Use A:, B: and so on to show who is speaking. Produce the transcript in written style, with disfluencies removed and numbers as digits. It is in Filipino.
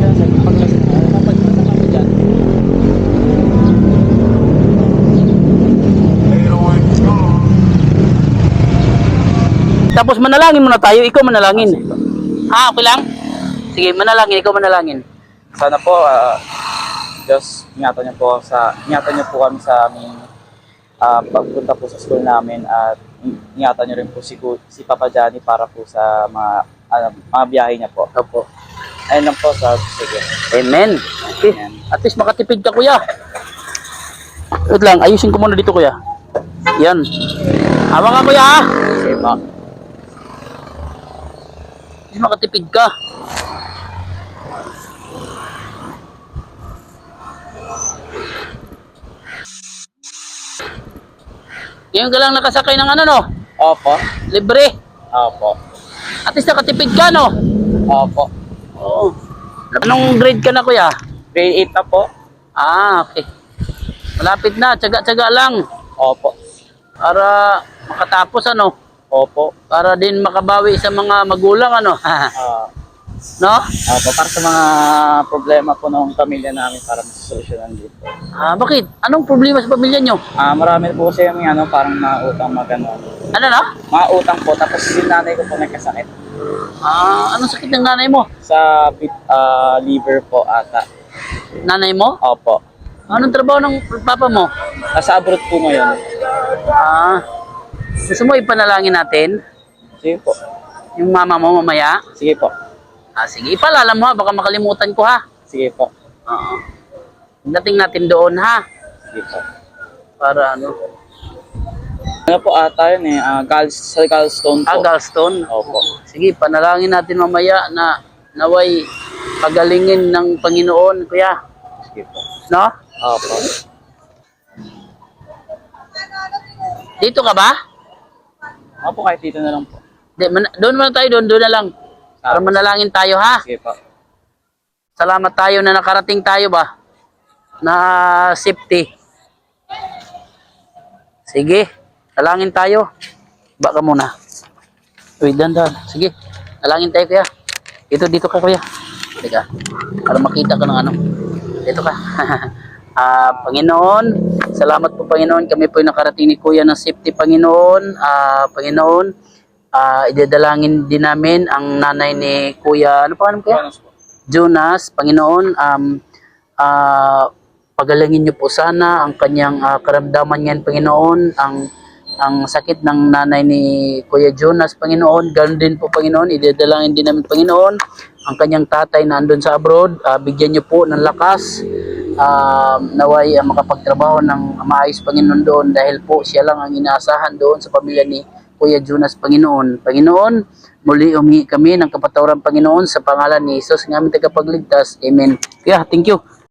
A: yan sa paglasing. Kapag kami dyan.
B: Tapos manalangin muna tayo, ikaw manalangin. Okay lang? Sige, manalangin, ikaw manalangin.
A: Sana po, Diyos, ingatan niyo po kami sa aming pagpunta po sa school namin at ingatan niyo rin po si Papa Johnny para po sa mga biyahe niya po.
B: Opo.
A: Ayun lang po sa sige.
B: Amen. Okay. At least makatipid ka, kuya. Wait lang, ayusin ko muna dito, kuya. Yan. Hawa ka, kuya, ha?
A: Sige po.
B: At least makatipid ka. Ngayon ka lang nakasakay ng ano, no?
A: Opo.
B: Libre.
A: Opo.
B: At least nakatipid ka, no?
A: Opo.
B: Oo. Anong grade ka na, kuya?
A: Grade 8 na po.
B: Okay. Malapit na, tsaga-tsaga lang.
A: Opo.
B: Para makatapos, ano?
A: Opo.
B: Para din makabawi sa mga magulang, ano? No?
A: Opo, para sa mga problema po ng pamilya namin para masosolusyonan dito.
B: Bakit? Anong problema sa pamilya nyo?
A: Marami po kasi yung parang mga utang magano.
B: Ano na?
A: Mga utang po, tapos yung nanay ko po nagkasakit.
B: Anong sakit ng nanay mo?
A: Sa liver po ata.
B: Nanay mo?
A: Opo.
B: Anong trabaho ng papa mo?
A: Nasa abroad po ngayon.
B: Gusto mo ipanalangin natin?
A: Sige po.
B: Yung mama mo mamaya?
A: Sige po.
B: Sige, ipalala mo ha, baka makalimutan ko ha.
A: Sige po.
B: Dating natin doon ha.
A: Sige po.
B: Para ano?
A: Ano po ata yun sa gallstone po.
B: Gallstone?
A: Opo.
B: Sige, panalangin natin mamaya na naway pagalingin ng Panginoon, kuya.
A: Sige po.
B: No?
A: Opo.
B: Dito ka ba?
A: Opo, kahit dito na lang po.
B: Doon muna tayo, doon na lang. Para manalangin tayo ha.
A: Sige po.
B: Salamat tayo na nakarating tayo ba? Na safety. Sige, dalangin tayo. Baka muna. Wait, dandan. Sige, dalangin tayo kuya. Dito ka kuya. Teka, para makita ka ng ano. Dito ka. Panginoon, salamat po Panginoon. Kami po nakarating ni kuya ng safety Panginoon. Panginoon, idadalangin din namin ang nanay ni kuya. Ano pa kuya? Jonas, Panginoon, pagalangin niyo po sana ang kanyang karamdaman ngayon, Panginoon, ang sakit ng nanay ni Kuya Jonas, Panginoon, ganoon din po, Panginoon, idadalangin din namin, Panginoon, ang kanyang tatay na andun sa abroad, bigyan niyo po ng lakas, naway makapagtrabaho ng maayos, Panginoon, doon, dahil po siya lang ang inaasahan doon sa pamilya ni Kuya Jonas, Panginoon. Panginoon, muli humingi kami ng kapatawaran, Panginoon, sa pangalan ni Jesus ng aming tagapagligtas. Amen. Kaya, thank you.